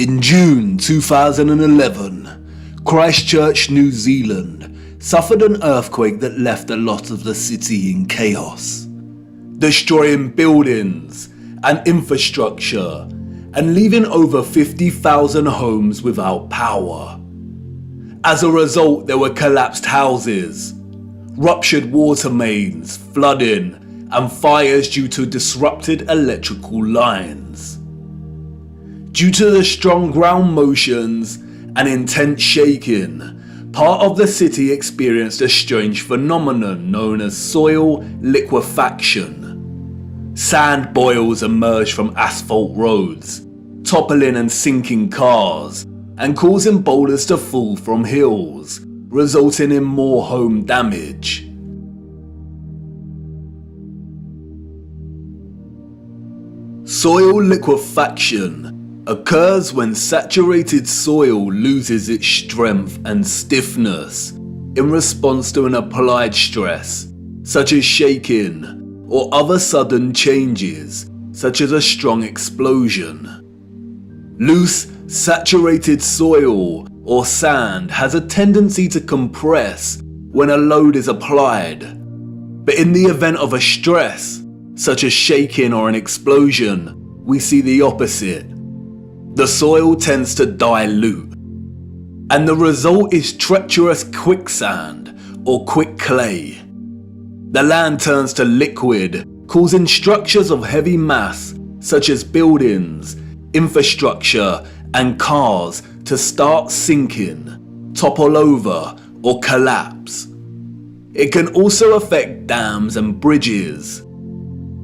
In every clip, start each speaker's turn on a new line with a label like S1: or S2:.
S1: In June 2011, Christchurch, New Zealand suffered an earthquake that left a lot of the city in chaos, destroying buildings and infrastructure and leaving over 50,000 homes without power. As a result, there were collapsed houses, ruptured water mains, flooding, and fires due to disrupted electrical lines. Due to the strong ground motions and intense shaking, part of the city experienced a strange phenomenon known as soil liquefaction. Sand boils emerged from asphalt roads, toppling and sinking cars, and causing boulders to fall from hills, resulting in more home damage. Soil liquefaction occurs when saturated soil loses its strength and stiffness in response to an applied stress, such as shaking or other sudden changes, such as a strong explosion. Loose, saturated soil or sand has a tendency to compress when a load is applied, but in the event of a stress, such as shaking or an explosion, we see the opposite. The soil tends to dilute, and the result is treacherous quicksand or quick clay. The land turns to liquid, causing structures of heavy mass such as buildings, infrastructure, and cars to start sinking, topple over, or collapse. It can also affect dams and bridges.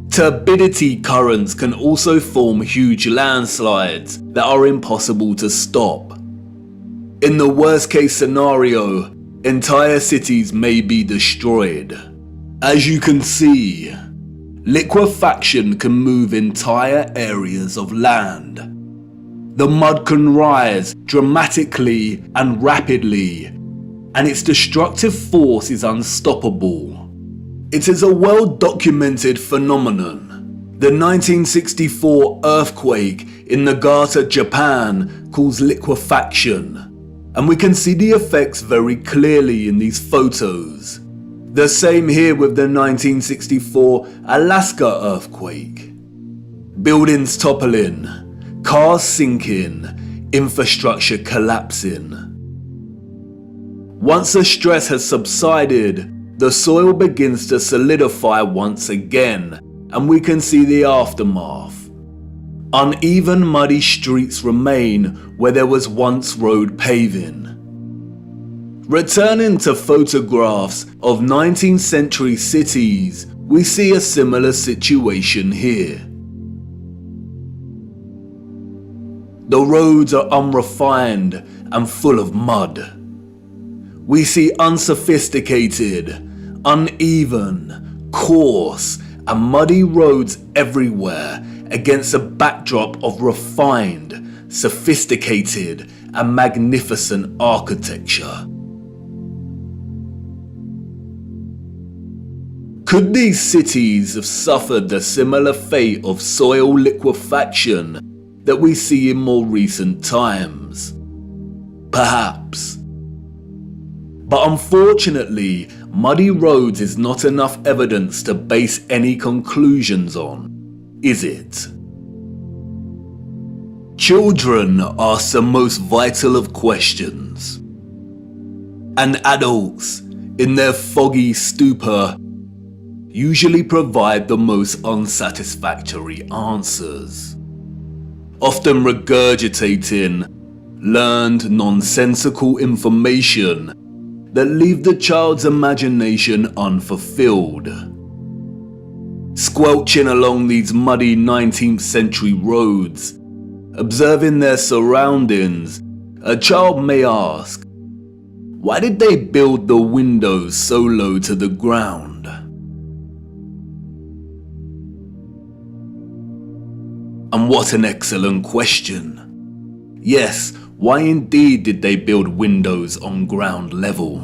S1: Turbidity currents can also form huge landslides that are impossible to stop. In the worst case scenario, entire cities may be destroyed. As you can see, liquefaction can move entire areas of land. The mud can rise dramatically and rapidly, and its destructive force is unstoppable. It is a well-documented phenomenon. The 1964 earthquake in Nagata, Japan caused liquefaction, and we can see the effects very clearly in these photos. The same here with the 1964 Alaska earthquake. Buildings toppling, cars sinking, infrastructure collapsing. Once the stress has subsided, the soil begins to solidify once again, and we can see the aftermath. Uneven, muddy streets remain where there was once road paving. Returning to photographs of 19th century cities, we see a similar situation here. The roads are unrefined and full of mud. We see unsophisticated, uneven, coarse, and muddy roads everywhere against a backdrop of refined, sophisticated, and magnificent architecture. Could these cities have suffered the similar fate of soil liquefaction that we see in more recent times? Perhaps. But unfortunately, muddy roads is not enough evidence to base any conclusions on, is it? Children ask the most vital of questions, and adults, in their foggy stupor, usually provide the most unsatisfactory answers, often regurgitating learned nonsensical information that leave the child's imagination unfulfilled. Squelching along these muddy 19th century roads, observing their surroundings, a child may ask, why did they build the windows so low to the ground? And what an excellent question. Yes, why indeed did they build windows on ground level?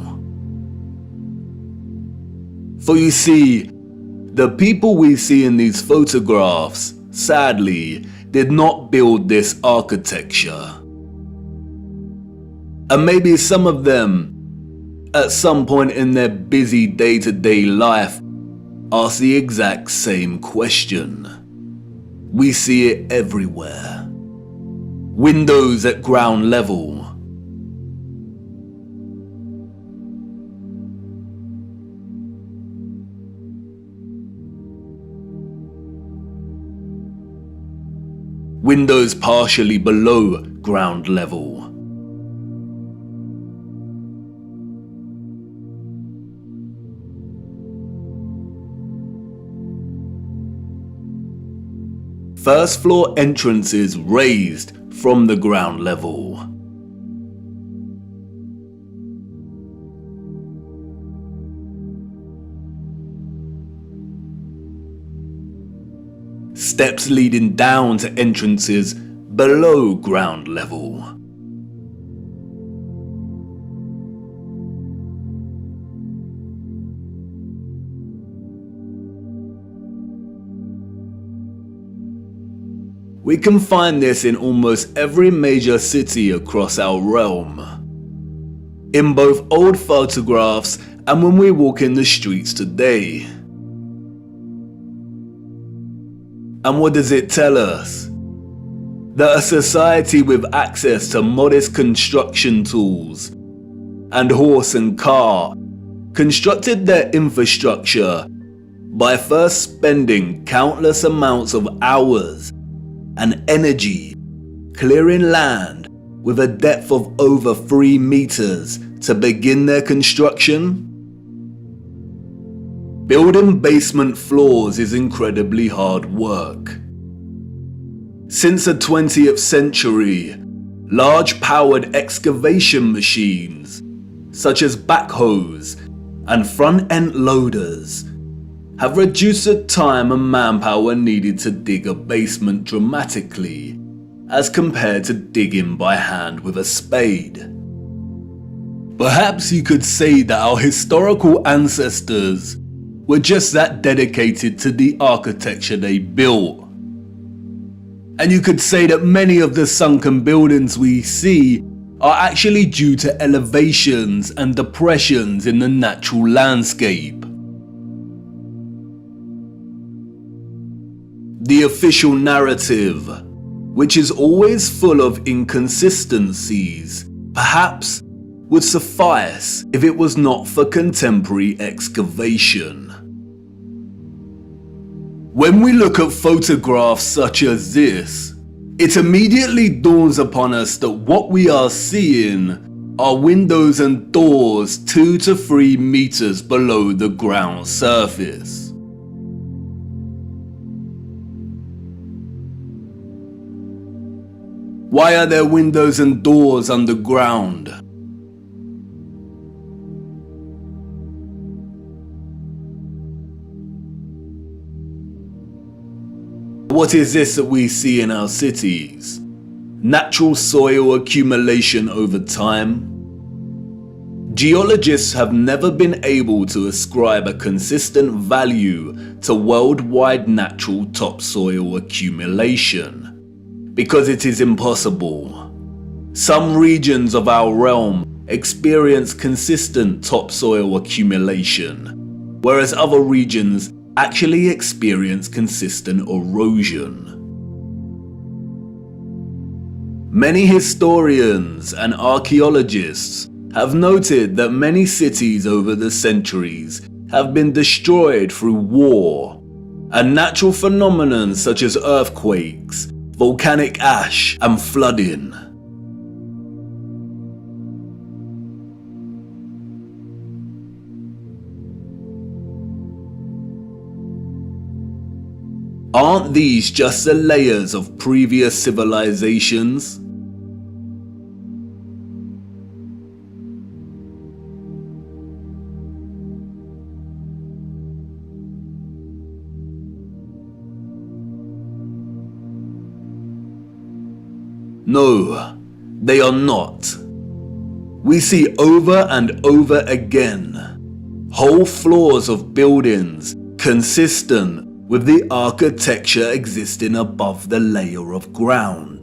S1: For you see, the people we see in these photographs, sadly, did not build this architecture. And maybe some of them, at some point in their busy day-to-day life, ask the exact same question. We see it everywhere. Windows at ground level. Windows partially below ground level. First floor entrances raised from the ground level. Steps leading down to entrances below ground level. We can find this in almost every major city across our realm. In both old photographs and when we walk in the streets today. And what does it tell us? That a society with access to modest construction tools and horse and car constructed their infrastructure by first spending countless amounts of hours and energy clearing land with a depth of over 3 meters to begin their construction. Building basement floors is incredibly hard work. Since the 20th century, large powered excavation machines such as backhoes and front-end loaders have reduced the time and manpower needed to dig a basement dramatically as compared to digging by hand with a spade. Perhaps you could say that our historical ancestors were just that dedicated to the architecture they built. And you could say that many of the sunken buildings we see are actually due to elevations and depressions in the natural landscape. The official narrative, which is always full of inconsistencies, perhaps would suffice if it was not for contemporary excavation. When we look at photographs such as this, it immediately dawns upon us that what we are seeing are windows and doors 2 to 3 meters below the ground surface. Why are there windows and doors underground? What is this that we see in our cities? Natural soil accumulation over time? Geologists have never been able to ascribe a consistent value to worldwide natural topsoil accumulation, because it is impossible. Some regions of our realm experience consistent topsoil accumulation, whereas other regions actually experience consistent erosion. Many historians and archaeologists have noted that many cities over the centuries have been destroyed through war, and natural phenomena such as earthquakes, volcanic ash, and flooding. Aren't these just the layers of previous civilizations? No, they are not. We see over and over again whole floors of buildings consistent with the architecture existing above the layer of ground.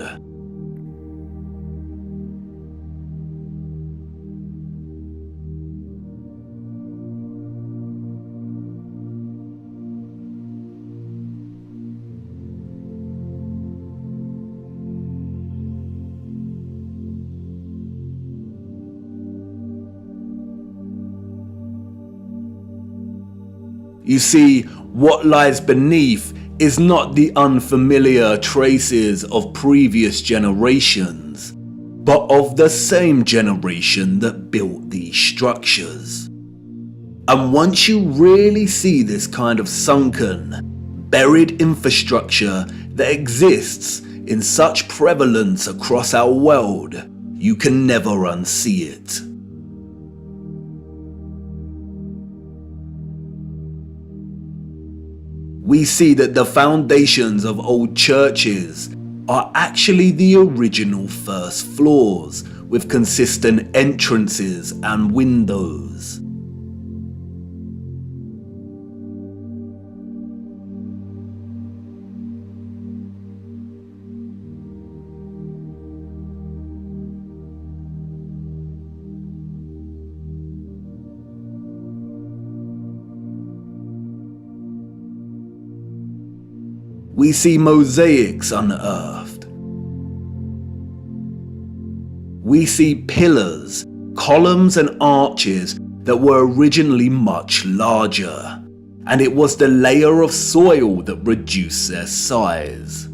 S1: You see, what lies beneath is not the unfamiliar traces of previous generations, but of the same generation that built these structures. And once you really see this kind of sunken, buried infrastructure that exists in such prevalence across our world, you can never unsee it. We see that the foundations of old churches are actually the original first floors with consistent entrances and windows. We see mosaics unearthed. We see pillars, columns and arches that were originally much larger, and it was the layer of soil that reduced their size,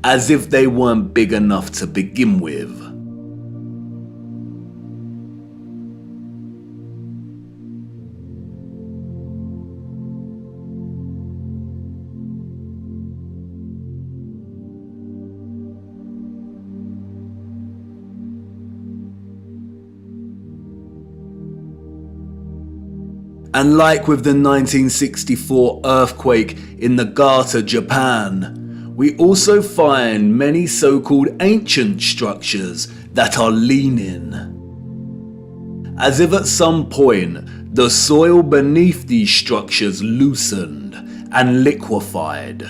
S1: as if they weren't big enough to begin with. And like with the 1964 earthquake in Nagata, Japan, we also find many so-called ancient structures that are leaning. As if at some point, the soil beneath these structures loosened and liquefied.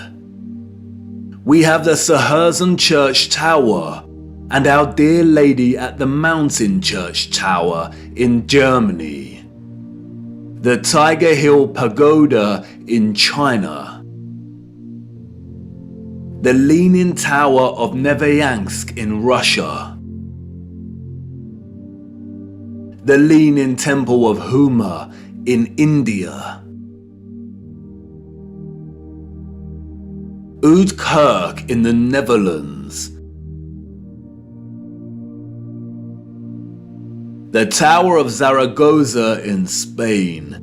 S1: We have the Sachsenhausen Church Tower and Our Dear Lady at the Mountain Church Tower in Germany. The Tiger Hill Pagoda in China. The Leaning Tower of Nevyansk in Russia. The Leaning Temple of Huma in India. Oudkerk in the Netherlands. The Tower of Zaragoza in Spain.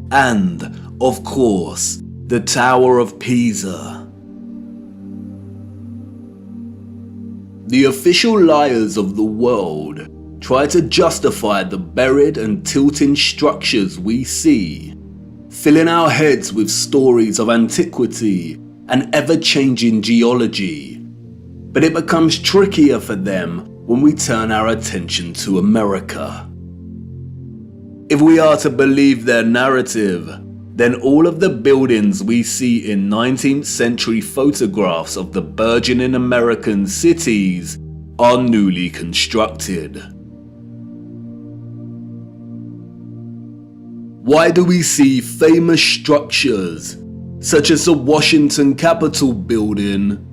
S1: And, of course, the Tower of Pisa. The official liars of the world try to justify the buried and tilting structures we see, filling our heads with stories of antiquity and ever-changing geology. But it becomes trickier for them when we turn our attention to America. If we are to believe their narrative, then all of the buildings we see in 19th century photographs of the burgeoning American cities are newly constructed. Why do we see famous structures, such as the Washington Capitol building,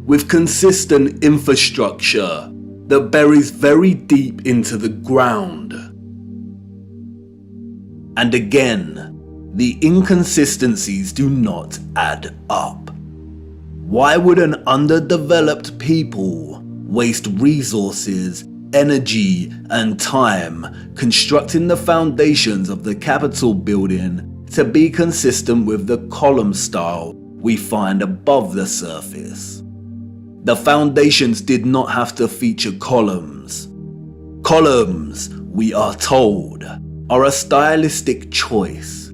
S1: with consistent infrastructure that buries very deep into the ground? And again, the inconsistencies do not add up. Why would an underdeveloped people waste resources, energy, and time constructing the foundations of the Capitol building to be consistent with the column style we find above the surface? The foundations did not have to feature columns. Columns, we are told, are a stylistic choice,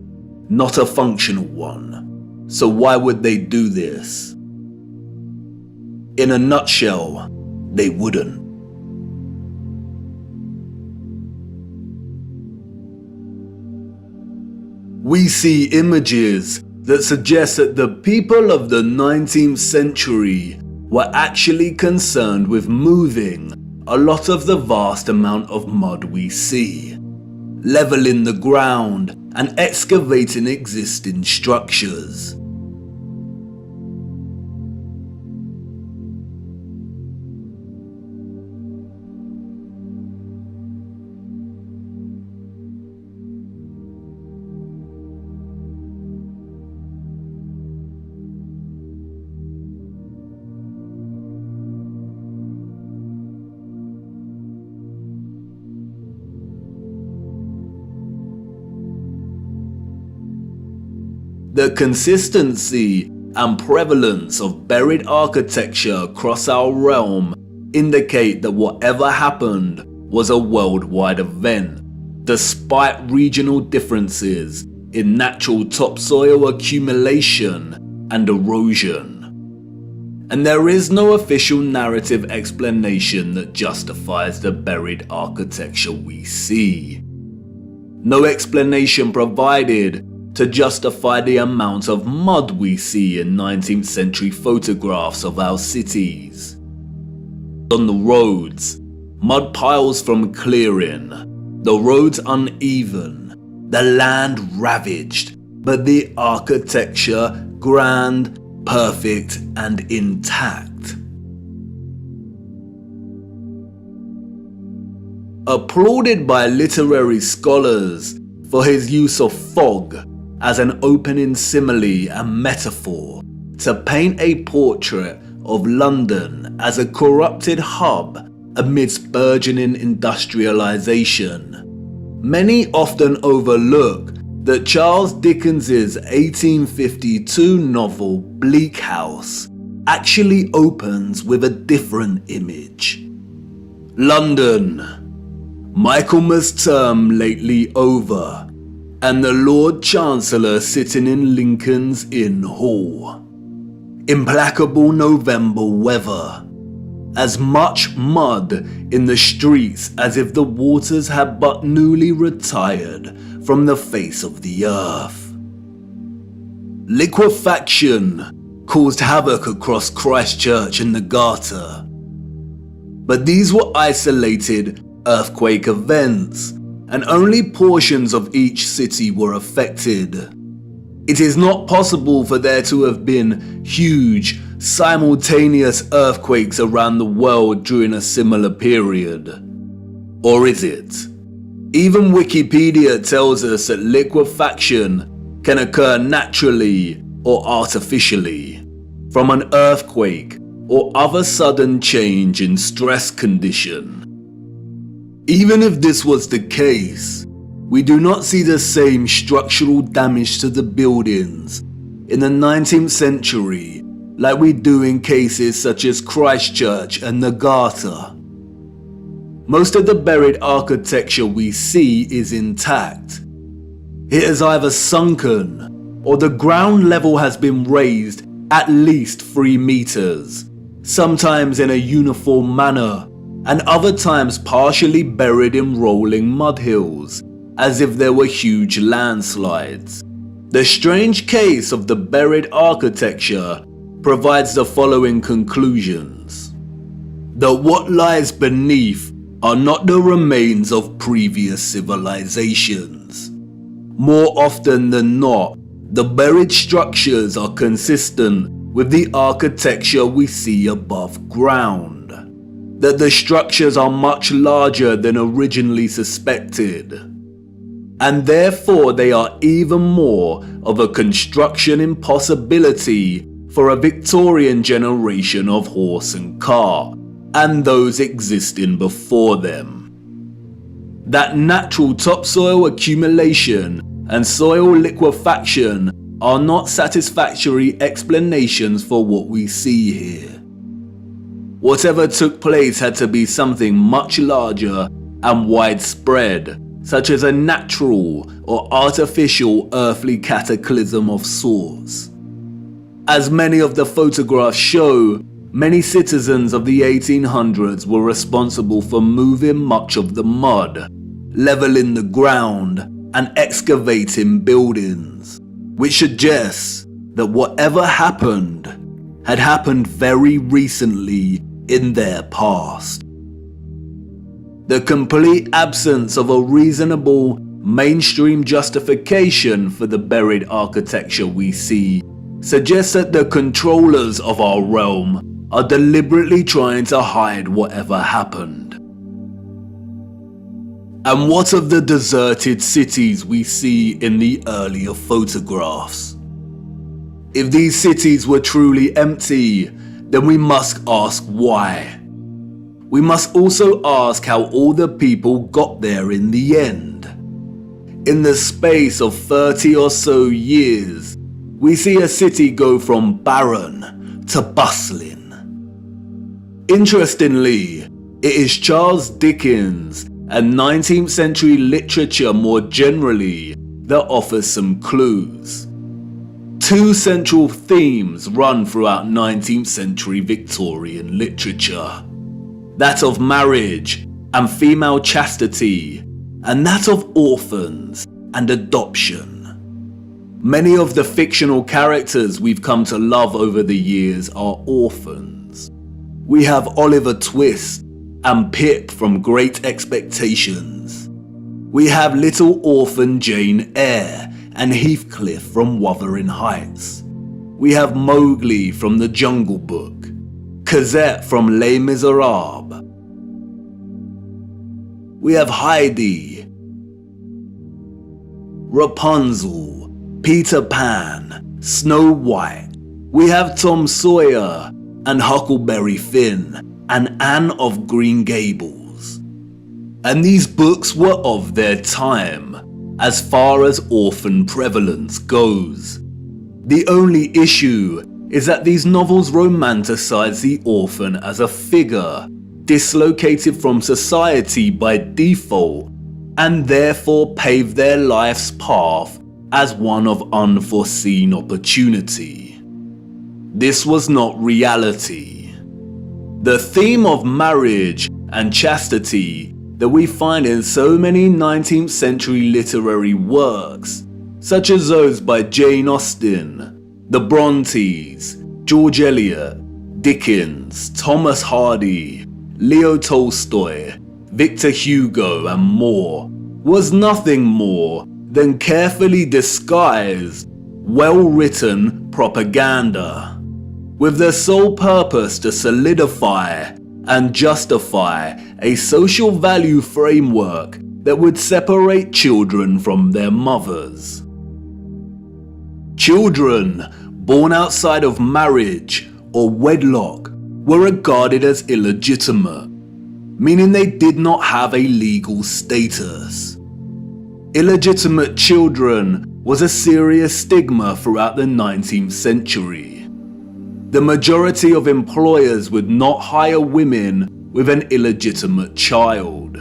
S1: not a functional one. So why would they do this? In a nutshell, they wouldn't. We see images that suggest that the people of the 19th century were actually concerned with moving a lot of the vast amount of mud we see, leveling the ground and excavating existing structures. The consistency and prevalence of buried architecture across our realm indicate that whatever happened was a worldwide event, despite regional differences in natural topsoil accumulation and erosion. And there is no official narrative explanation that justifies the buried architecture we see. No explanation provided to justify the amount of mud we see in 19th century photographs of our cities. On the roads, mud piles from clearing, the roads uneven, the land ravaged, but the architecture grand, perfect and intact. Applauded by literary scholars for his use of fog as an opening simile and metaphor to paint a portrait of London as a corrupted hub amidst burgeoning industrialization, many often overlook that Charles Dickens's 1852 novel Bleak House actually opens with a different image. London, Michaelmas term lately over, and the Lord Chancellor sitting in Lincoln's Inn Hall. Implacable November weather. As much mud in the streets as if the waters had but newly retired from the face of the earth. Liquefaction caused havoc across Christchurch and the Garter. But these were isolated earthquake events, and only portions of each city were affected. It is not possible for there to have been huge, simultaneous earthquakes around the world during a similar period. Or is it? Even Wikipedia tells us that liquefaction can occur naturally or artificially, from an earthquake or other sudden change in stress condition. Even if this was the case, we do not see the same structural damage to the buildings in the 19th century like we do in cases such as Christchurch and the Garter. Most of the buried architecture we see is intact. It is either sunken or the ground level has been raised at least 3 meters, sometimes in a uniform manner, and other times partially buried in rolling mud hills, as if there were huge landslides. The strange case of the buried architecture provides the following conclusions: that what lies beneath are not the remains of previous civilizations. More often than not, the buried structures are consistent with the architecture we see above ground. That the structures are much larger than originally suspected, and therefore they are even more of a construction impossibility for a Victorian generation of horse and cart, and those existing before them. That natural topsoil accumulation and soil liquefaction are not satisfactory explanations for what we see here. Whatever took place had to be something much larger and widespread, such as a natural or artificial earthly cataclysm of sorts. As many of the photographs show, many citizens of the 1800s were responsible for moving much of the mud, leveling the ground, and excavating buildings, which suggests that whatever happened had happened very recently in their past. The complete absence of a reasonable mainstream justification for the buried architecture we see suggests that the controllers of our realm are deliberately trying to hide whatever happened. And what of the deserted cities we see in the earlier photographs? If these cities were truly empty, then we must ask why. We must also ask how all the people got there in the end. In the space of 30 or so years, we see a city go from barren to bustling. Interestingly, it is Charles Dickens and 19th century literature more generally that offers some clues. Two central themes run throughout 19th century Victorian literature. That of marriage and female chastity, and that of orphans and adoption. Many of the fictional characters we've come to love over the years are orphans. We have Oliver Twist and Pip from Great Expectations. We have little orphan Jane Eyre and Heathcliff from Wuthering Heights. We have Mowgli from The Jungle Book, Cosette from Les Miserables. We have Heidi, Rapunzel, Peter Pan, Snow White. We have Tom Sawyer and Huckleberry Finn and Anne of Green Gables. And these books were of their time, as far as orphan prevalence goes. The only issue is that these novels romanticize the orphan as a figure dislocated from society by default, and therefore pave their life's path as one of unforeseen opportunity. This was not reality. The theme of marriage and chastity that we find in so many 19th century literary works, such as those by Jane Austen, the Brontes, George Eliot, Dickens, Thomas Hardy, Leo Tolstoy, Victor Hugo and more, was nothing more than carefully disguised, well-written propaganda, with the sole purpose to solidify and justify a social value framework that would separate children from their mothers. Children born outside of marriage or wedlock were regarded as illegitimate, meaning they did not have a legal status. Illegitimate children was a serious stigma throughout the 19th century. The majority of employers would not hire women with an illegitimate child.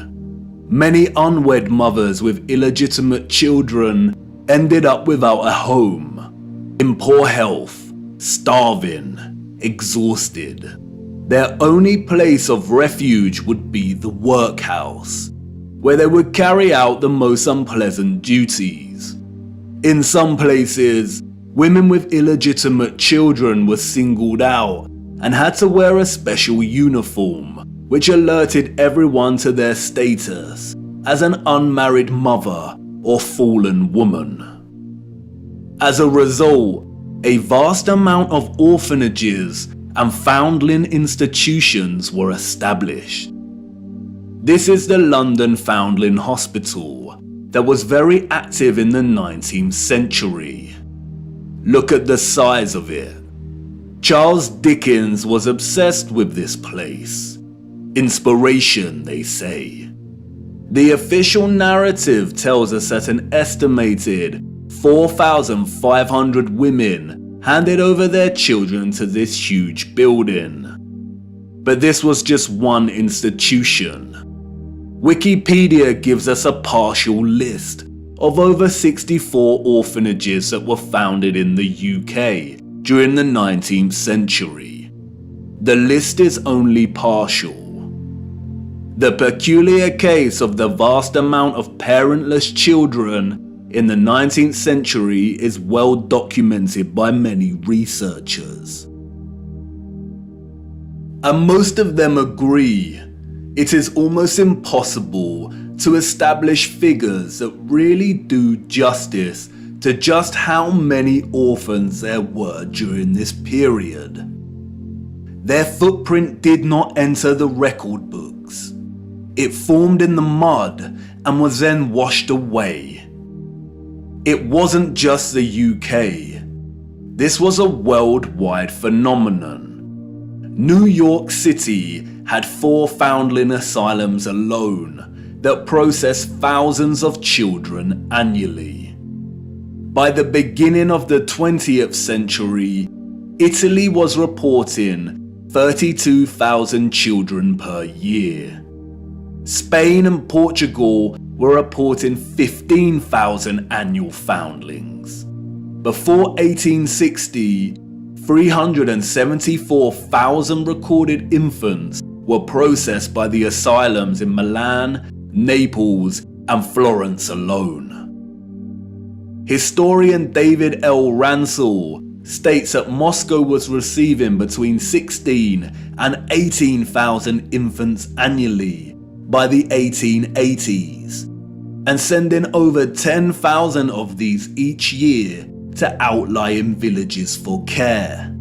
S1: Many unwed mothers with illegitimate children ended up without a home, in poor health, starving, exhausted. Their only place of refuge would be the workhouse, where they would carry out the most unpleasant duties. In some places, women with illegitimate children were singled out and had to wear a special uniform, which alerted everyone to their status as an unmarried mother or fallen woman. As a result, a vast amount of orphanages and foundling institutions were established. This is the London Foundling Hospital that was very active in the 19th century. Look at the size of it. Charles Dickens was obsessed with this place. Inspiration, they say. The official narrative tells us that an estimated 4,500 women handed over their children to this huge building. But this was just one institution. Wikipedia gives us a partial list of over 64 orphanages that were founded in the UK during the 19th century. The list is only partial. The peculiar case of the vast amount of parentless children in the 19th century is well documented by many researchers. And most of them agree it is almost impossible to establish figures that really do justice to just how many orphans there were during this period. Their footprint did not enter the record books. It formed in the mud and was then washed away. It wasn't just the UK. This was a worldwide phenomenon. New York City had 4 foundling asylums alone that processed thousands of children annually. By the beginning of the 20th century, Italy was reporting 32,000 children per year. Spain and Portugal were reporting 15,000 annual foundlings. Before 1860, 374,000 recorded infants were processed by the asylums in Milan, Naples, and Florence alone. Historian David L. Ransell states that Moscow was receiving between 16 and 18,000 infants annually by the 1880s, and sending over 10,000 of these each year to outlying villages for care.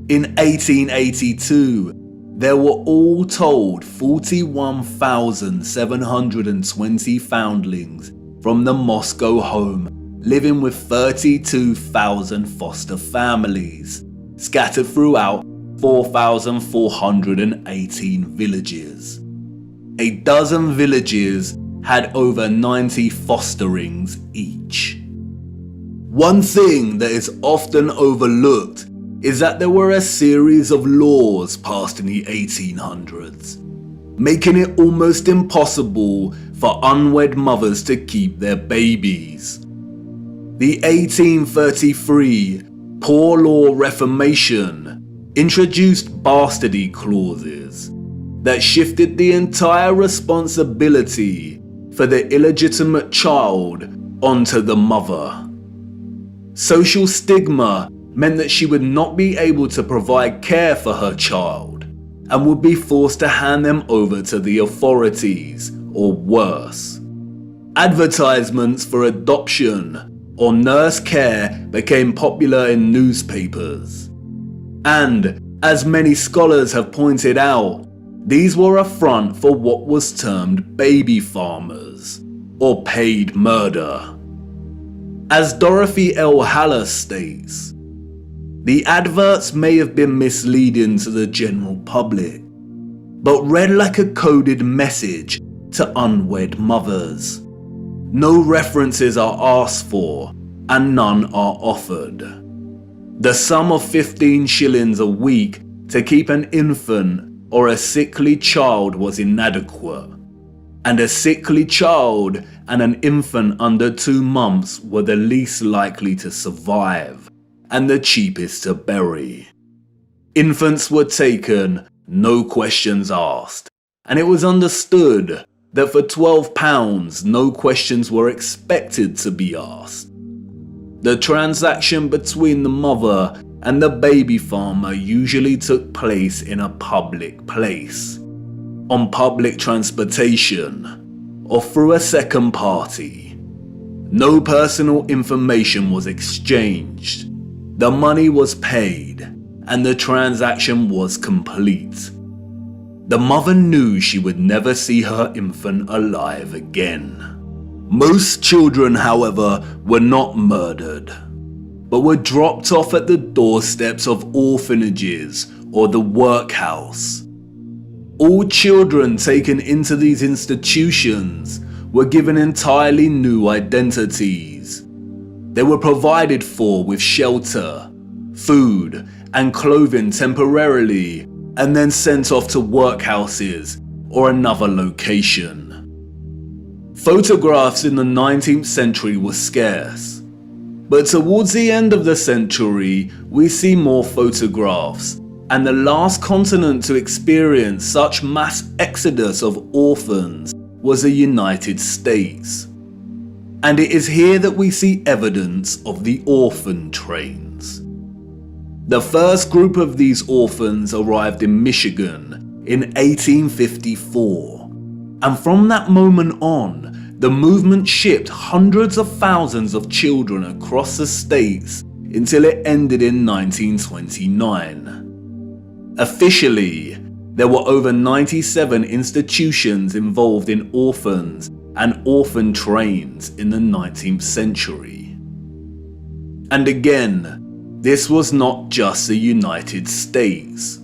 S1: In 1882, there were all told 41,720 foundlings from the Moscow home, living with 32,000 foster families, scattered throughout 4,418 villages. A dozen villages had over 90 fosterings each. One thing that is often overlooked is that there were a series of laws passed in the 1800s, making it almost impossible for unwed mothers to keep their babies. The 1833 Poor Law Reformation introduced bastardy clauses that shifted the entire responsibility for the illegitimate child onto the mother. Social stigma meant that she would not be able to provide care for her child and would be forced to hand them over to the authorities, or worse. Advertisements for adoption or nurse care became popular in newspapers. And, as many scholars have pointed out, these were a front for what was termed baby farmers, or paid murder. As Dorothy L. Haller states, the adverts may have been misleading to the general public, but read like a coded message to unwed mothers. No references are asked for, and none are offered. The sum of 15 shillings a week to keep an infant or a sickly child was inadequate, and a sickly child and an infant under 2 months were the least likely to survive and the cheapest to bury. Infants were taken, no questions asked, and it was understood that for £12 no questions were expected to be asked. The transaction between the mother and the baby farmer usually took place in a public place, on public transportation, or through a second party. No personal information was exchanged. The money was paid, and the transaction was complete. The mother knew she would never see her infant alive again. Most children, however, were not murdered, but were dropped off at the doorsteps of orphanages or the workhouse. All children taken into these institutions were given entirely new identities. They were provided for with shelter, food, and clothing temporarily, and then sent off to workhouses or another location. Photographs in the 19th century were scarce, but towards the end of the century we see more photographs, and the last continent to experience such mass exodus of orphans was the United States. And it is here that we see evidence of the orphan trains. The first group of these orphans arrived in Michigan in 1854, and from that moment on, the movement shipped hundreds of thousands of children across the states until it ended in 1929. Officially, there were over 97 institutions involved in orphans and orphan trains in the 19th century. And again, this was not just the United States.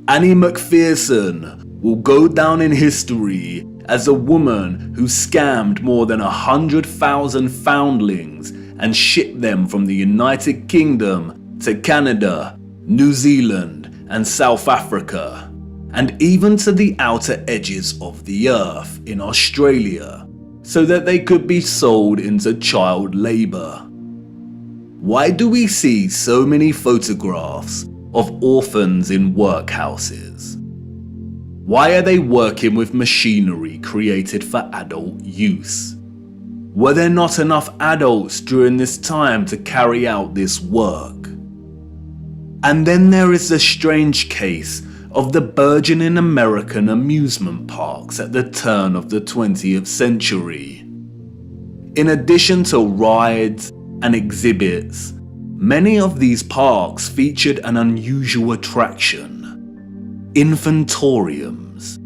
S1: Annie McPherson will go down in history as a woman who scammed more than 100,000 foundlings and shipped them from the United Kingdom to Canada, New Zealand, and South Africa, and even to the outer edges of the earth in Australia, so that they could be sold into child labour. Why do we see so many photographs of orphans in workhouses? Why are they working with machinery created for adult use? Were there not enough adults during this time to carry out this work? And then there is the strange case of the burgeoning American amusement parks at the turn of the 20th century. In addition to rides and exhibits, many of these parks featured an unusual attraction: infantoriums.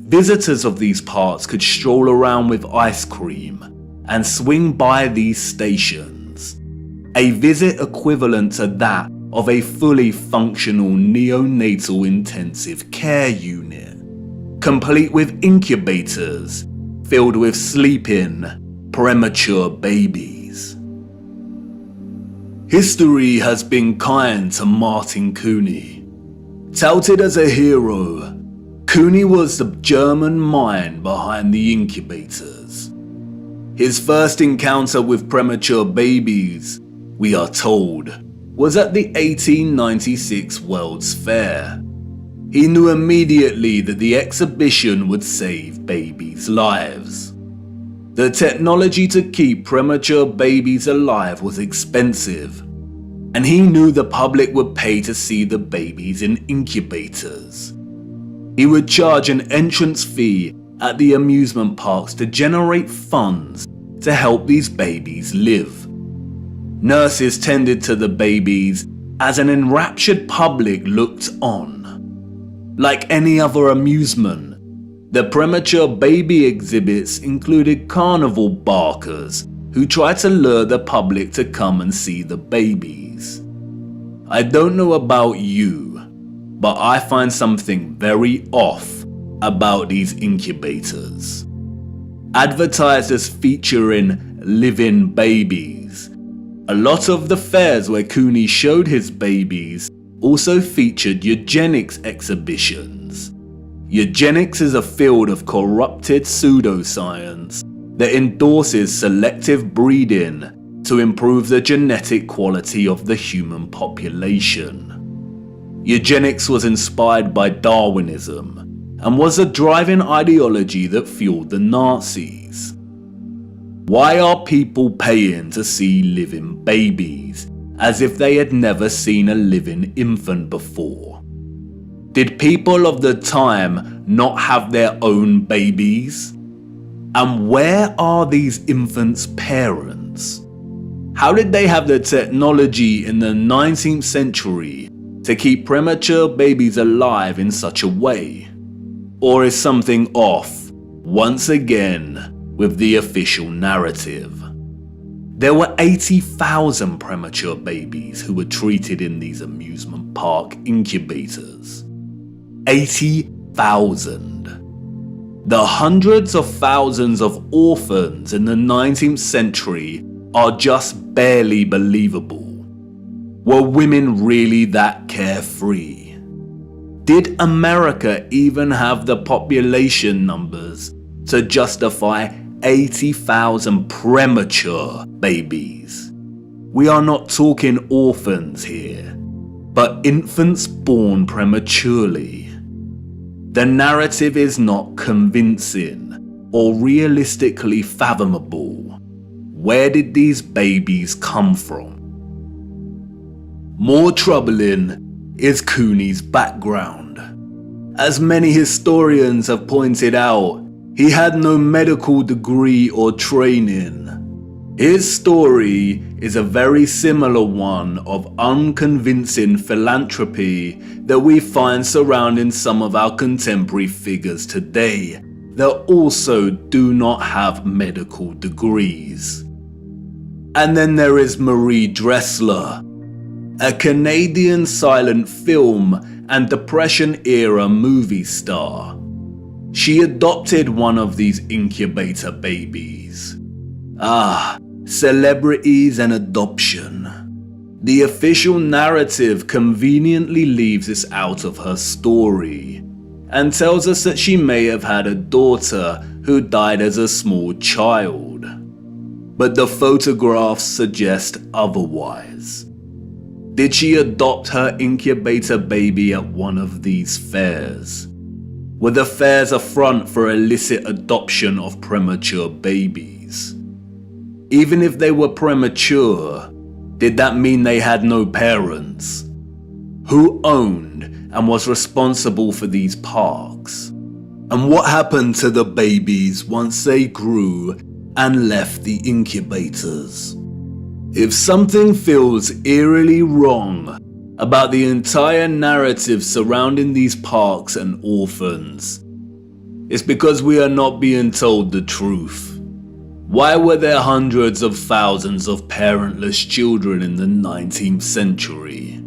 S1: Visitors of these parks could stroll around with ice cream and swing by these stations, a visit equivalent to that of a fully functional neonatal intensive care unit, complete with incubators filled with sleeping, premature babies. History has been kind to Martin Cooney. Touted as a hero, Cooney was the German mind behind the incubators. His first encounter with premature babies, we are told, was at the 1896 World's Fair. He knew immediately that the exhibition would save babies' lives. The technology to keep premature babies alive was expensive, and he knew the public would pay to see the babies in incubators. He would charge an entrance fee at the amusement parks to generate funds to help these babies live. Nurses tended to the babies as an enraptured public looked on. Like any other amusement, the premature baby exhibits included carnival barkers who tried to lure the public to come and see the babies. I don't know about you, but I find something very off about these incubators. Advertised as featuring living babies, a lot of the fairs where Cooney showed his babies also featured eugenics exhibitions. Eugenics is a field of corrupted pseudoscience that endorses selective breeding to improve the genetic quality of the human population. Eugenics was inspired by Darwinism and was a driving ideology that fueled the Nazis. Why are people paying to see living babies as if they had never seen a living infant before? Did people of the time not have their own babies? And where are these infants' parents? How did they have the technology in the 19th century to keep premature babies alive in such a way? Or is something off, once again, with the official narrative? There were 80,000 premature babies who were treated in these amusement park incubators. 80,000. The hundreds of thousands of orphans in the 19th century are just barely believable. Were women really that carefree? Did America even have the population numbers to justify 80,000 premature babies? We are not talking orphans here, but infants born prematurely. The narrative is not convincing or realistically fathomable. Where did these babies come from? More troubling is Cooney's background. As many historians have pointed out, he had no medical degree or training. His story is a very similar one of unconvincing philanthropy that we find surrounding some of our contemporary figures today that also do not have medical degrees. And then there is Marie Dressler, a Canadian silent film and Depression-era movie star. She adopted one of these incubator babies. celebrities and adoption. The official narrative conveniently leaves this out of her story and tells us that she may have had a daughter who died as a small child. But the photographs suggest otherwise. Did she adopt her incubator baby at one of these fairs? Were the fairs a front for illicit adoption of premature babies? Even if they were premature, did that mean they had no parents? Who owned and was responsible for these parks? And what happened to the babies once they grew and left the incubators? If something feels eerily wrong about the entire narrative surrounding these parks and orphans, it's because we are not being told the truth. Why were there hundreds of thousands of parentless children in the 19th century?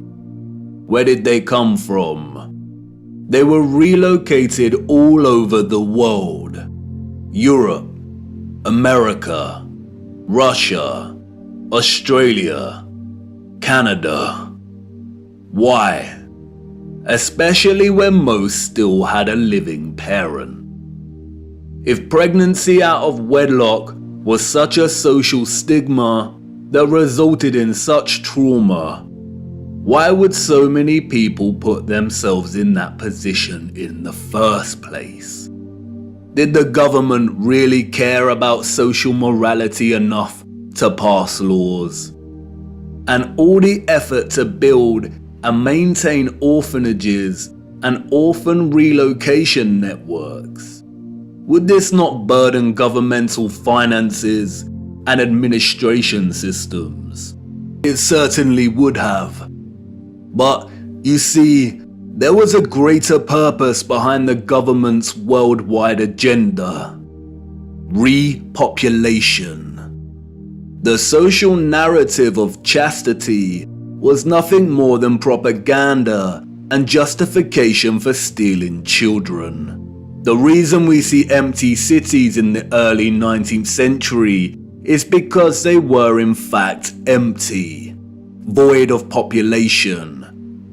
S1: Where did they come from? They were relocated all over the world. Europe, America, Russia, Australia, Canada. Why? Especially when most still had a living parent. If pregnancy out of wedlock was such a social stigma that resulted in such trauma, why would so many people put themselves in that position in the first place? Did the government really care about social morality enough to pass laws? And all the effort to build and maintain orphanages and orphan relocation networks, would this not burden governmental finances and administration systems? It certainly would have. But you see, there was a greater purpose behind the government's worldwide agenda: repopulation. The social narrative of chastity was nothing more than propaganda and justification for stealing children. The reason we see empty cities in the early 19th century is because they were in fact empty, void of population.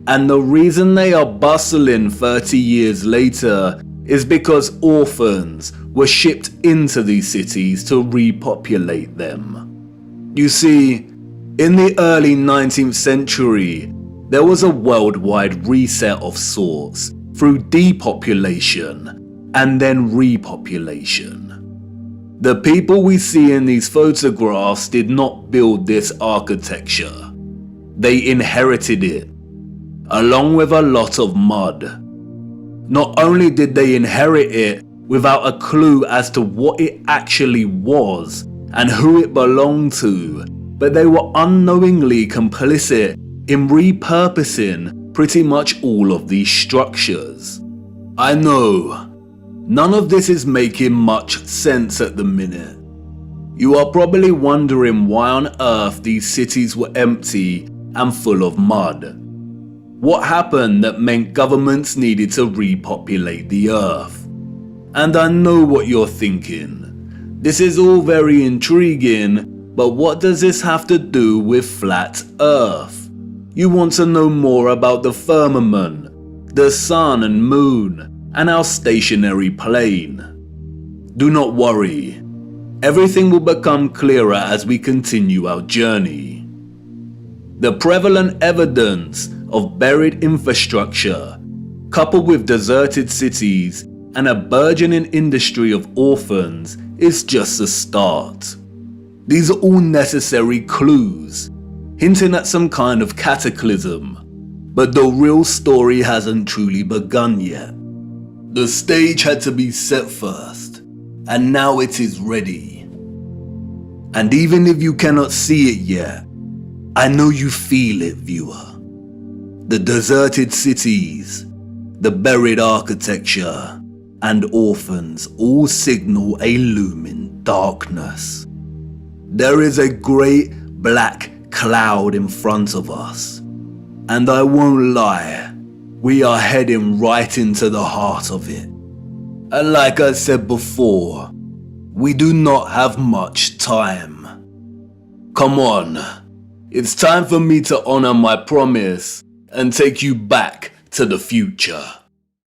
S1: And the reason they are bustling 30 years later is because orphans were shipped into these cities to repopulate them. You see, in the early 19th century, there was a worldwide reset of sorts through depopulation and then repopulation. The people we see in these photographs did not build this architecture. They inherited it, along with a lot of mud. Not only did they inherit it without a clue as to what it actually was and who it belonged to, but they were unknowingly complicit in repurposing pretty much all of these structures. I know, none of this is making much sense at the minute. You are probably wondering why on earth these cities were empty and full of mud. What happened that meant governments needed to repopulate the earth? And I know what you're thinking. This is all very intriguing, but what does this have to do with flat Earth? You want to know more about the firmament, the sun and moon, and our stationary plane. Do not worry. Everything will become clearer as we continue our journey. The prevalent evidence of buried infrastructure, coupled with deserted cities and a burgeoning industry of orphans, is just a start. These are all necessary clues, hinting at some kind of cataclysm, but the real story hasn't truly begun yet. The stage had to be set first, and now it is ready. And even if you cannot see it yet, I know you feel it, viewer. The deserted cities, the buried architecture, and orphans all signal a looming darkness. There is a great black cloud in front of us, and I won't lie, we are heading right into the heart of it. And like I said before, we do not have much time. Come on, it's time for me to honor my promise and take you back to the future.